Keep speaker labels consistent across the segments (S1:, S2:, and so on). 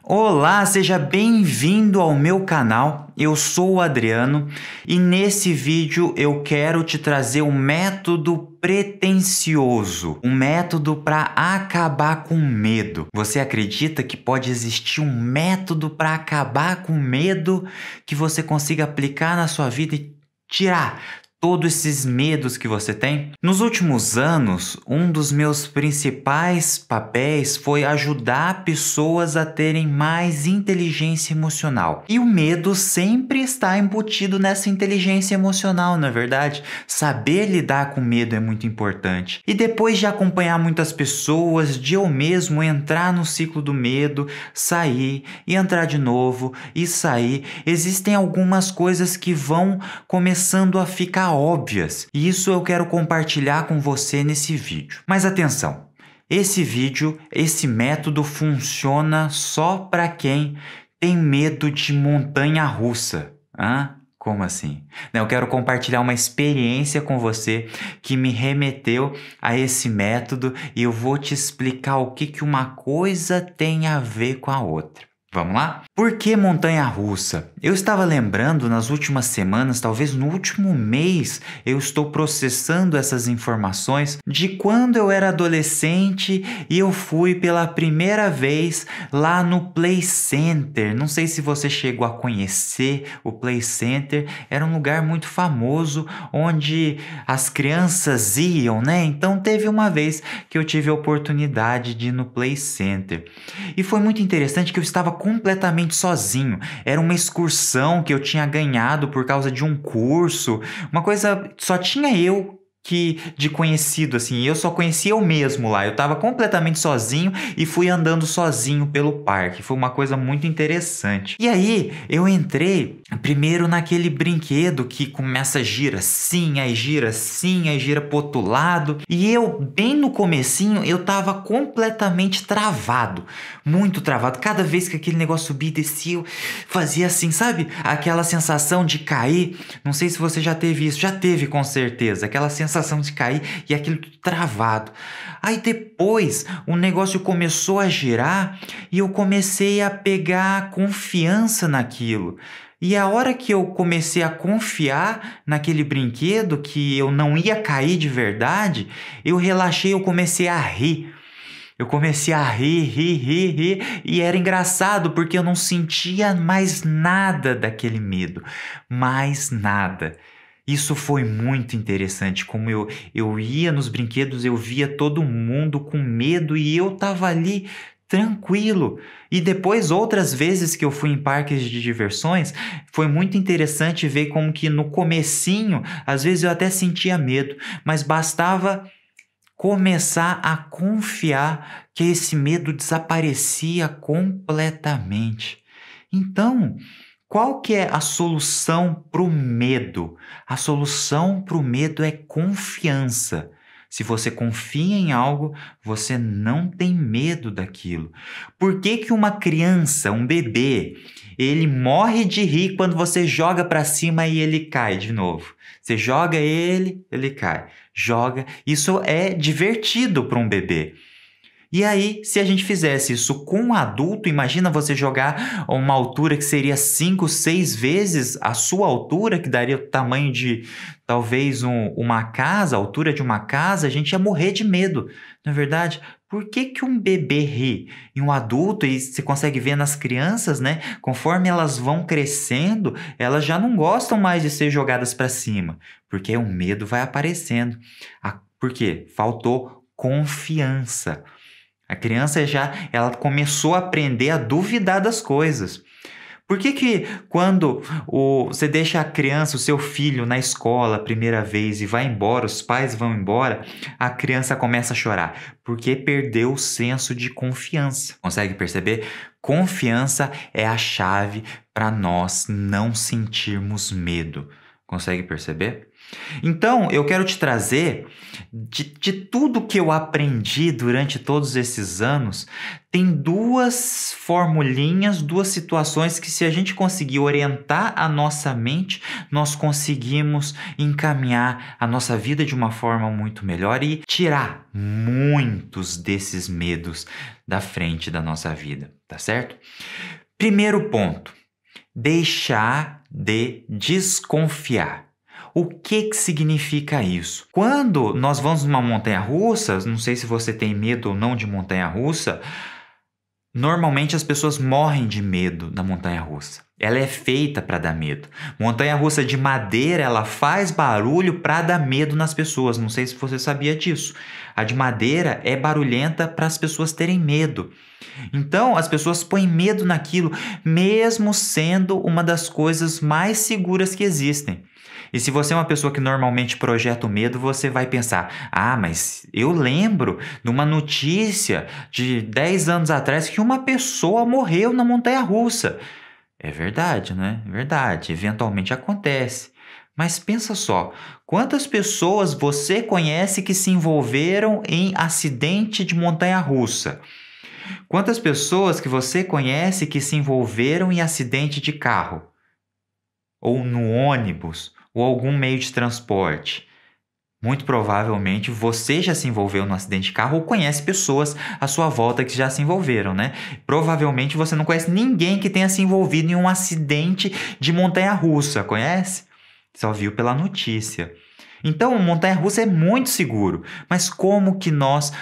S1: Olá, seja bem-vindo ao meu canal. Eu sou o Adriano e nesse vídeo eu quero te trazer um método pretensioso, um método para acabar com medo. Você acredita que pode existir um método para acabar com medo que você consiga aplicar na sua vida e tirar todos esses medos que você tem? Nos últimos anos, um dos meus principais papéis foi ajudar pessoas a terem mais inteligência emocional. E o medo sempre está embutido nessa inteligência emocional, não é verdade? Saber lidar com medo é muito importante. E depois de acompanhar muitas pessoas, de eu mesmo entrar no ciclo do medo, sair e entrar de novo e sair, existem algumas coisas que vão começando a ficar óbvias, e isso eu quero compartilhar com você nesse vídeo. Mas atenção, esse método funciona só para quem tem medo de montanha-russa. Como assim? Eu quero compartilhar uma experiência com você que me remeteu a esse método e eu vou te explicar o que uma coisa tem a ver com a outra. Vamos lá? Por que montanha-russa? Eu estava lembrando nas últimas semanas, talvez no último mês, eu estou processando essas informações de quando eu era adolescente e eu fui pela primeira vez lá no Play Center. Não sei se você chegou a conhecer o Play Center, era um lugar muito famoso onde as crianças iam, né? Então teve uma vez que eu tive a oportunidade de ir no Play Center. E foi muito interessante que eu estava completamente sozinho. Era uma excursão que eu tinha ganhado por causa de um curso, uma coisa, só tinha eu de conhecido, assim, eu só conhecia eu mesmo lá, eu estava completamente sozinho e fui andando sozinho pelo parque, foi uma coisa muito interessante. E aí, eu entrei primeiro naquele brinquedo que começa a gira assim, aí gira pro outro lado, e eu, bem no comecinho, eu tava completamente travado, muito travado, cada vez que aquele negócio subia e descia, eu fazia assim, sabe? Aquela sensação de cair, não sei se você já teve isso, já teve com certeza, aquela sensação de cair e aquilo tudo travado. Aí depois o negócio começou a girar e eu comecei a pegar confiança naquilo. E a hora que eu comecei a confiar naquele brinquedo, que eu não ia cair de verdade, eu relaxei, eu comecei a rir. Eu comecei a rir, e era engraçado porque eu não sentia mais nada daquele medo, mais nada. Isso foi muito interessante, como eu ia nos brinquedos, eu via todo mundo com medo e eu tava ali tranquilo. E depois, outras vezes que eu fui em parques de diversões, foi muito interessante ver como que no comecinho, às vezes eu até sentia medo, mas bastava começar a confiar que esse medo desaparecia completamente. Então, qual que é a solução para o medo? A solução para o medo é confiança. Se você confia em algo, você não tem medo daquilo. Por que que uma criança, um bebê, ele morre de rir quando você joga para cima e ele cai de novo? Você joga ele cai. Joga. Isso é divertido para um bebê. E aí, se a gente fizesse isso com um adulto, imagina você jogar a uma altura que seria 5, 6 vezes a sua altura, que daria o tamanho de talvez uma casa, a altura de uma casa, a gente ia morrer de medo, não é verdade? Por que que um bebê ri? E um adulto, e você consegue ver nas crianças, né? Conforme elas vão crescendo, elas já não gostam mais de ser jogadas para cima, porque o medo vai aparecendo. Por quê? Faltou confiança. A criança ela começou a aprender a duvidar das coisas. Por que que quando você deixa a criança, o seu filho, na escola a primeira vez e vai embora, os pais vão embora, a criança começa a chorar? Porque perdeu o senso de confiança. Consegue perceber? Confiança é a chave para nós não sentirmos medo. Consegue perceber? Então, eu quero te trazer de tudo que eu aprendi durante todos esses anos, tem duas formulinhas, duas situações que, se a gente conseguir orientar a nossa mente, nós conseguimos encaminhar a nossa vida de uma forma muito melhor e tirar muitos desses medos da frente da nossa vida, tá certo? Primeiro ponto: deixar de desconfiar. O que significa isso? Quando nós vamos numa montanha-russa, não sei se você tem medo ou não de montanha-russa, normalmente as pessoas morrem de medo da montanha-russa. Ela é feita para dar medo. Montanha-russa de madeira, ela faz barulho para dar medo nas pessoas. Não sei se você sabia disso. A de madeira é barulhenta para as pessoas terem medo. Então, as pessoas põem medo naquilo, mesmo sendo uma das coisas mais seguras que existem. E se você é uma pessoa que normalmente projeta o medo, você vai pensar: ah, mas eu lembro de uma notícia de 10 anos atrás que uma pessoa morreu na montanha-russa. É verdade, né? É verdade, eventualmente acontece. Mas pensa só, quantas pessoas você conhece que se envolveram em acidente de montanha-russa? Quantas pessoas que você conhece que se envolveram em acidente de carro? Ou no ônibus? Ou algum meio de transporte? Muito provavelmente você já se envolveu num acidente de carro ou conhece pessoas à sua volta que já se envolveram, né? Provavelmente você não conhece ninguém que tenha se envolvido em um acidente de montanha-russa, conhece? Só viu pela notícia. Então, montanha-russa é muito seguro. Mas como que nós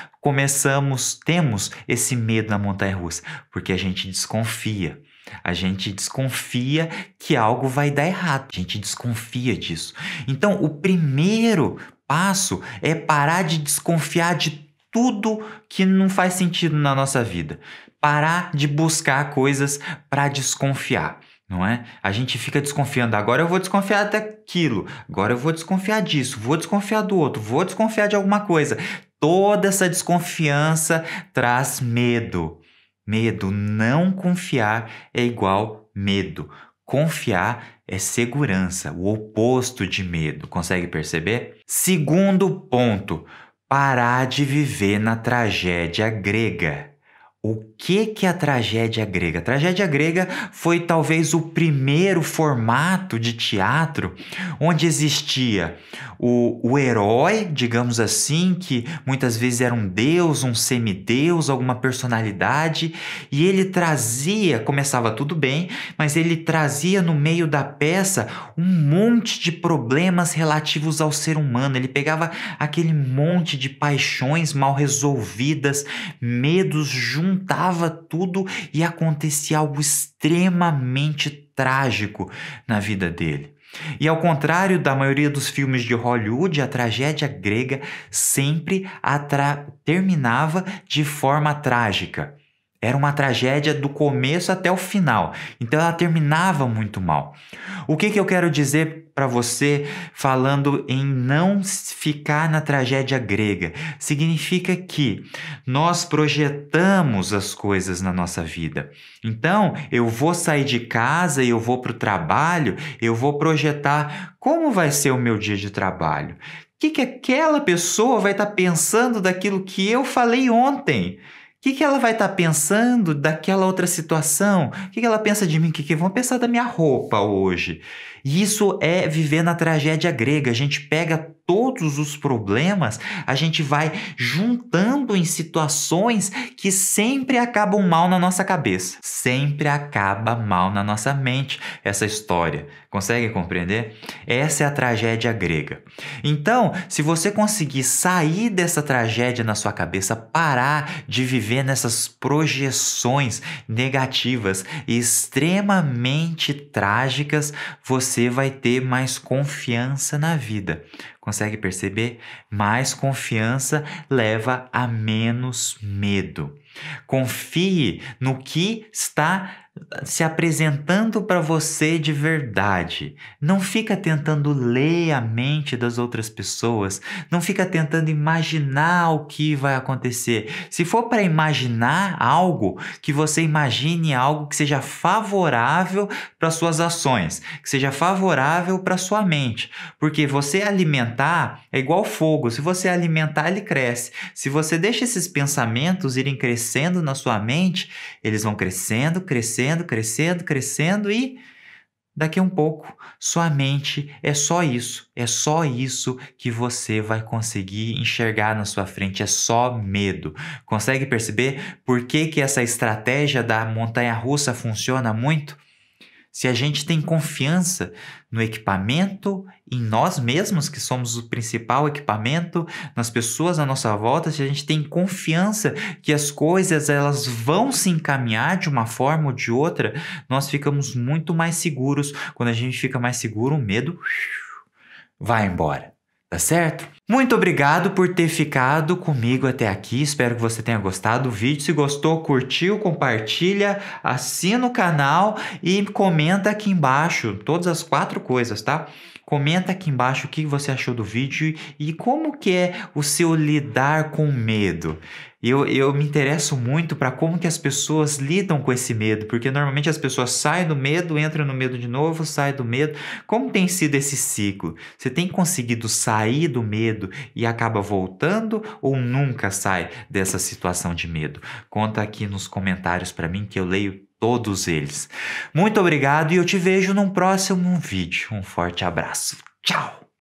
S1: temos esse medo na montanha-russa? Porque a gente desconfia. A gente desconfia que algo vai dar errado. A gente desconfia disso. Então, o primeiro passo é parar de desconfiar de tudo que não faz sentido na nossa vida. Parar de buscar coisas para desconfiar. Não é? A gente fica desconfiando. Agora eu vou desconfiar daquilo. Agora eu vou desconfiar disso. Vou desconfiar do outro. Vou desconfiar de alguma coisa. Toda essa desconfiança traz medo. Medo. Não confiar é igual medo. Confiar é segurança, o oposto de medo. Consegue perceber? Segundo ponto: parar de viver na tragédia grega. O que é a tragédia grega? A tragédia grega foi talvez o primeiro formato de teatro onde existia o herói, digamos assim, que muitas vezes era um deus, um semideus, alguma personalidade, e ele trazia, começava tudo bem, mas ele trazia no meio da peça um monte de problemas relativos ao ser humano. Ele pegava aquele monte de paixões mal resolvidas, medos, juntava tudo e acontecia algo extremamente trágico na vida dele. E ao contrário da maioria dos filmes de Hollywood, a tragédia grega sempre terminava de forma trágica. Era uma tragédia do começo até o final. Então ela terminava muito mal. O que eu quero dizer para você falando em não ficar na tragédia grega? Significa que nós projetamos as coisas na nossa vida. Então, eu vou sair de casa e eu vou para o trabalho, eu vou projetar como vai ser o meu dia de trabalho. O que aquela pessoa vai estar pensando daquilo que eu falei ontem? O que ela vai estar pensando daquela outra situação? O que ela pensa de mim? O que vão pensar da minha roupa hoje? Isso é viver na tragédia grega. A gente pega todos os problemas, a gente vai juntando em situações que sempre acabam mal na nossa cabeça. Sempre acaba mal na nossa mente essa história. Consegue compreender? Essa é a tragédia grega. Então, se você conseguir sair dessa tragédia na sua cabeça, parar de viver nessas projeções negativas e extremamente trágicas, você vai ter mais confiança na vida. Consegue perceber? Mais confiança leva a menos medo. Confie no que está se apresentando para você de verdade. Não fica tentando ler a mente das outras pessoas, não fica tentando imaginar o que vai acontecer. Se for para imaginar algo, que você imagine algo que seja favorável para suas ações, que seja favorável para sua mente. Porque você alimentar é igual fogo, se você alimentar ele cresce. Se você deixa esses pensamentos irem crescendo na sua mente, eles vão crescendo, crescendo, crescendo, crescendo e daqui a um pouco sua mente é só isso que você vai conseguir enxergar na sua frente, é só medo. Consegue perceber por que que essa estratégia da montanha-russa funciona muito? Se a gente tem confiança no equipamento, em nós mesmos, que somos o principal equipamento, nas pessoas à nossa volta, se a gente tem confiança que as coisas elas vão se encaminhar de uma forma ou de outra, nós ficamos muito mais seguros. Quando a gente fica mais seguro, o medo vai embora. Tá certo? Muito obrigado por ter ficado comigo até aqui. Espero que você tenha gostado do vídeo. Se gostou, curtiu, compartilha, assina o canal e comenta aqui embaixo todas as 4 coisas, tá? Comenta aqui embaixo o que você achou do vídeo e como que é o seu lidar com medo. Eu me interesso muito para como que as pessoas lidam com esse medo, porque normalmente as pessoas saem do medo, entram no medo de novo, saem do medo. Como tem sido esse ciclo? Você tem conseguido sair do medo e acaba voltando ou nunca sai dessa situação de medo? Conta aqui nos comentários para mim que eu leio todos eles. Muito obrigado e eu te vejo num próximo vídeo. Um forte abraço. Tchau!